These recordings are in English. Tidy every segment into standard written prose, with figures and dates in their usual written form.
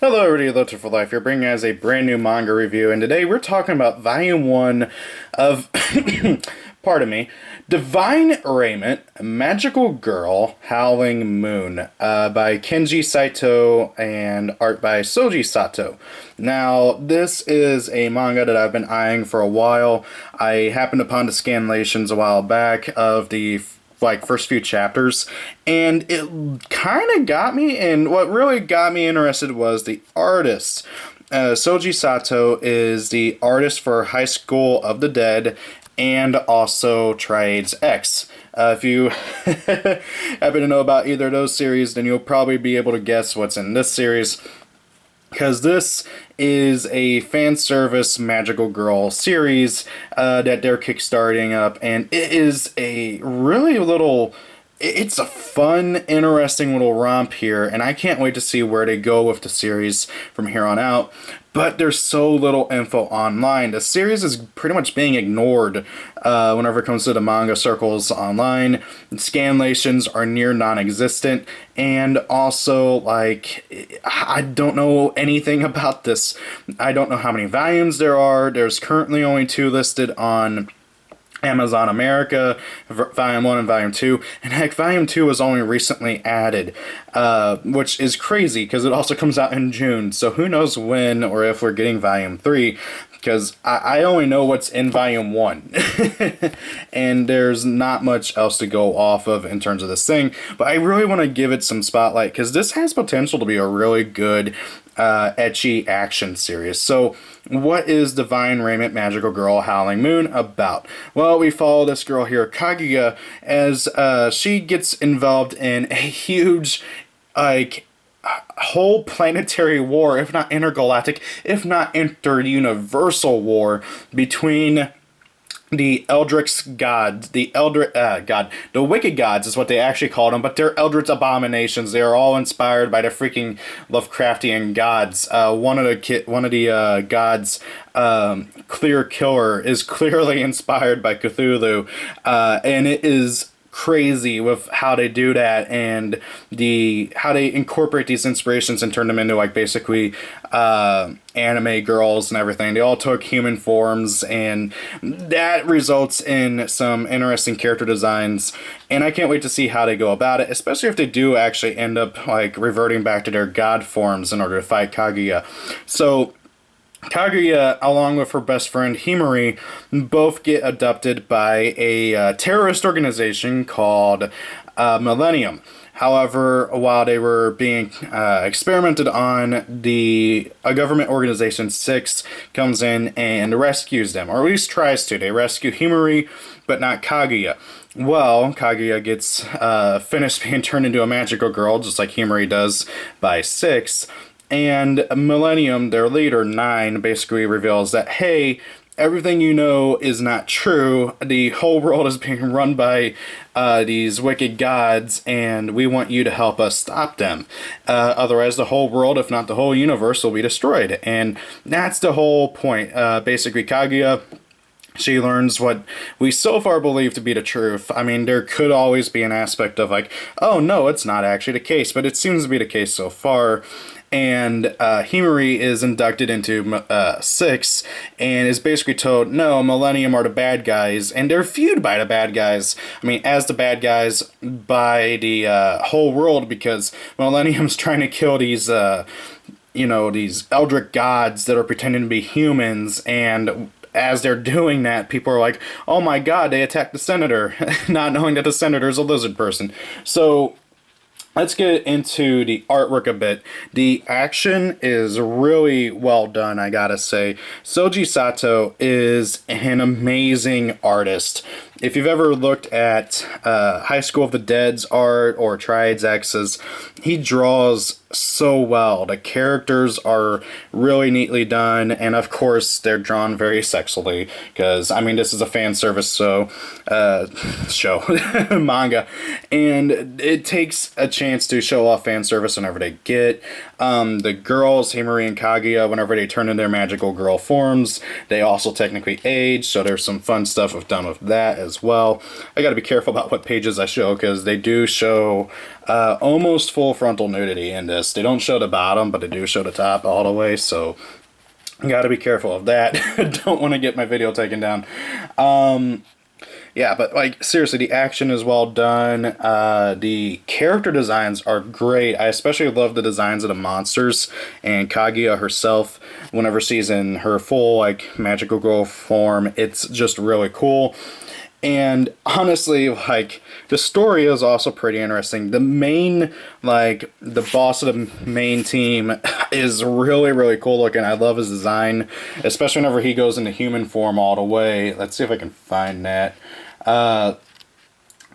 Hello everybody, Lotus for Life here, bringing us a brand new manga review, and today we're talking about Volume 1 of, pardon me, Divine Raiment, Magical Girl, Howling Moon, by Kenji Saito and art by Soji Sato. Now, this is a manga that I've been eyeing for a while. I happened upon the scanlations a while back of the first few chapters, and it kind of got me, and what really got me interested was the artist. Soji Sato is the artist for High School of the Dead and also Triades X. If you happen to know about either of those series, then you'll probably be able to guess what's in this series, because this is a fan service magical girl series that they're kickstarting up, and it is a really little, it's a fun, interesting little romp here, and I can't wait to see where they go with the series from here on out. But there's so little info online. The series is pretty much being ignored whenever it comes to the manga circles online. Scanlations are near non-existent, and also, I don't know anything about this. I don't know how many volumes there are. There's currently only 2 listed on Amazon America, Volume 1 and Volume 2, and heck, Volume 2 was only recently added, which is crazy, because it also comes out in June, so who knows when or if we're getting Volume 3, because I only know what's in Volume 1, and there's not much else to go off of in terms of this thing, but I really want to give it some spotlight, because this has potential to be a really good ecchi action series. So what is Divine Raiment Magical Girl Howling Moon about? Well, we follow this girl here, Kaguya, as she gets involved in a huge, whole planetary war, if not intergalactic, if not inter-universal war between the Eldritch gods, the wicked gods is what they actually called them, but they're Eldritch abominations. They are all inspired by the freaking Lovecraftian gods. One of the gods, Clear Killer, is clearly inspired by Cthulhu, and it is crazy with how they do that, and how they incorporate these inspirations and turn them into basically anime girls and everything. They all took human forms, and that results in some interesting character designs, and I can't wait to see how they go about it, especially if they do actually end up reverting back to their god forms in order to fight Kaguya. So Kaguya, along with her best friend Himari, both get abducted by a terrorist organization called Millennium. However, while they were being experimented on, a government organization, 6, comes in and rescues them, or at least tries to. They rescue Himari, but not Kaguya. Well, Kaguya gets finished being turned into a magical girl, just like Himari does by 6, and Millennium, their leader, 9, basically reveals that, hey, everything you know is not true. The whole world is being run by these wicked gods, and we want you to help us stop them. Otherwise, the whole world, if not the whole universe, will be destroyed. And that's the whole point. Basically, Kaguya, she learns what we so far believe to be the truth. I mean, there could always be an aspect of oh no, it's not actually the case, but it seems to be the case so far. And Himari is inducted into 6 and is basically told, no, Millennium are the bad guys, and they're viewed by the bad guys. I mean, as the bad guys by the whole world, because Millennium's trying to kill these these Eldritch gods that are pretending to be humans, and as they're doing that, people are like, oh my god, they attacked the senator, not knowing that the senator's a lizard person. So let's get into the artwork a bit. The action is really well done, I gotta say. Soji Sato is an amazing artist. If you've ever looked at High School of the Dead's art or Triades X's, he draws so well. The characters are really neatly done, and of course they're drawn very sexually, because I mean, this is a fan service show manga, and it takes a chance to show off fan service whenever they get. The girls, Himari and Kaguya, whenever they turn in their magical girl forms, they also technically age, so there's some fun stuff done with that as well. I gotta be careful about what pages I show, because they do show almost full frontal nudity in this. They don't show the bottom, but they do show the top all the way, so gotta be careful of that. Don't want to get my video taken down. Yeah, but like seriously, the action is well done. The character designs are great. I especially love the designs of the monsters and Kaguya herself. Whenever she's in her full like magical girl form, it's just really cool. And honestly, like, the story is also pretty interesting. The main, like, the boss of the main team is really, really cool looking. I love his design, especially whenever he goes into human form all the way. Let's see if I can find that. But,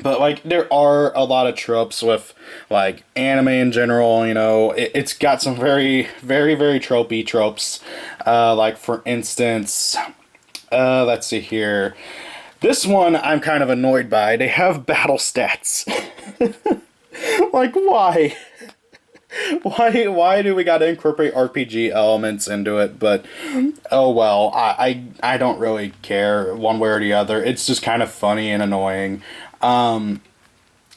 like, there are a lot of tropes with, like, anime in general, you know. It's got some very, very, very tropey tropes. Like, for instance, let's see here. This one I'm kind of annoyed by. They have battle stats. Like, why? Why do we gotta incorporate RPG elements into it? But, oh well, I don't really care one way or the other. It's just kind of funny and annoying.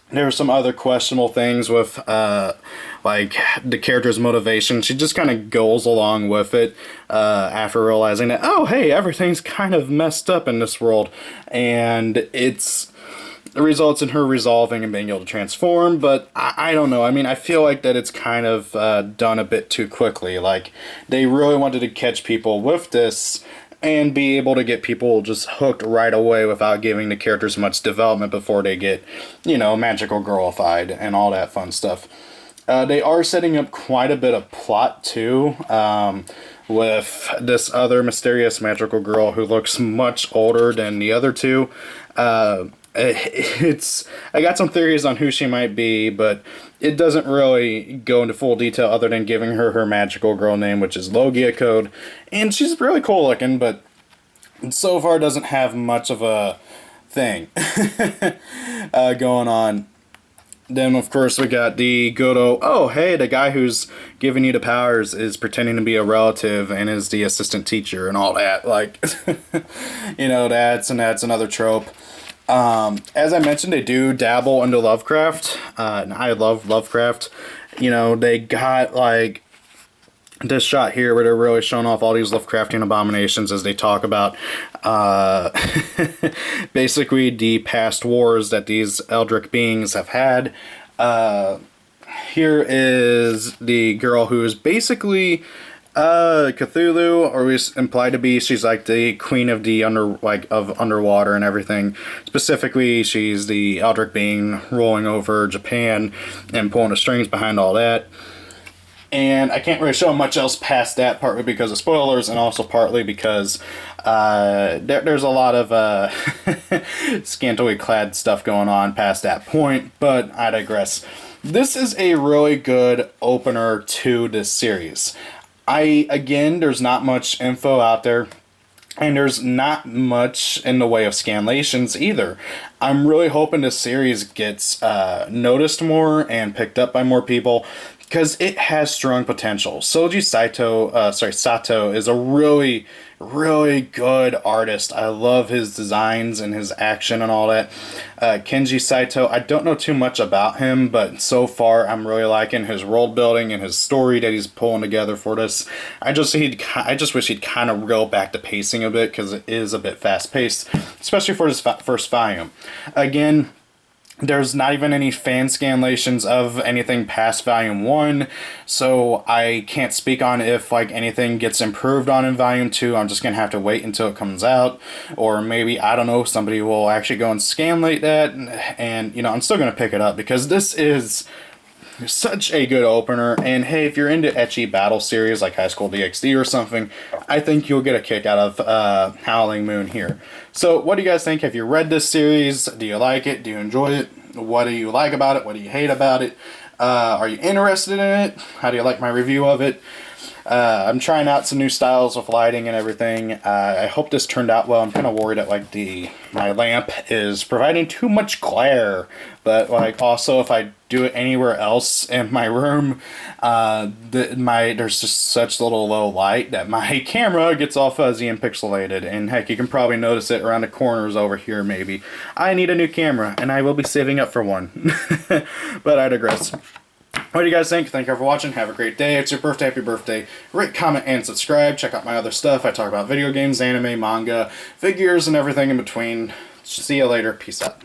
There are some other questionable things with, like, the character's motivation. She just kind of goes along with it, after realizing that, oh, hey, everything's kind of messed up in this world. And it results in her resolving and being able to transform, but I don't know. I mean, I feel like that it's kind of done a bit too quickly. Like, they really wanted to catch people with this and be able to get people just hooked right away without giving the characters much development before they get, you know, magical girlified and all that fun stuff. They are setting up quite a bit of plot, too, with this other mysterious magical girl who looks much older than the other two. I got some theories on who she might be, but it doesn't really go into full detail other than giving her magical girl name, which is Logia Code. And she's really cool looking, but so far doesn't have much of a thing going on. Then, of course, we got the good old, oh, hey, the guy who's giving you the powers is pretending to be a relative and is the assistant teacher and all that. Like, you know, that's another trope. As I mentioned, they do dabble into Lovecraft, and I love Lovecraft. You know, they got, like, this shot here where they're really showing off all these Lovecraftian abominations as they talk about, basically the past wars that these eldritch beings have had. Here is the girl who is basically Cthulhu, or is implied to be. She's like the queen of the underwater and everything. Specifically, she's the eldritch being rolling over Japan and pulling the strings behind all that. And I can't really show much else past that, partly because of spoilers, and also partly because there's a lot of scantily clad stuff going on past that point, but I digress. This is a really good opener to this series. Again, there's not much info out there, and there's not much in the way of scanlations either. I'm really hoping this series gets noticed more and picked up by more people, because it has strong potential. Soji Sato is a really, really good artist. I love his designs and his action and all that. Kenji Saito, I don't know too much about him, but so far I'm really liking his world building and his story that he's pulling together for this. I just wish he'd kind of reel back the pacing a bit, because it is a bit fast paced, especially for this first volume. Again, there's not even any fan scanlations of anything past Volume 1, so I can't speak on if like anything gets improved on in Volume 2. I'm just going to have to wait until it comes out, or maybe, I don't know, somebody will actually go and scanlate that, and you know, I'm still going to pick it up, because this is such a good opener. And hey, if you're into ecchi battle series like High School DxD or something, I think you'll get a kick out of Howling Moon here. So what do you guys think? Have you read this series? Do you like it? Do you enjoy it? What do you like about it? What do you hate about it? Are you interested in it? How do you like my review of it? I'm trying out some new styles with lighting and everything. I hope this turned out well. I'm kind of worried that like my lamp is providing too much glare, but like also if I do it anywhere else in my room. There's just such little low light that my camera gets all fuzzy and pixelated, and heck, you can probably notice it around the corners over here maybe. I need a new camera, and I will be saving up for one. But I digress. What do you guys think? Thank you for watching. Have a great day. It's your birthday. Happy birthday. Rate, comment, and subscribe. Check out my other stuff. I talk about video games, anime, manga, figures, and everything in between. See you later. Peace out.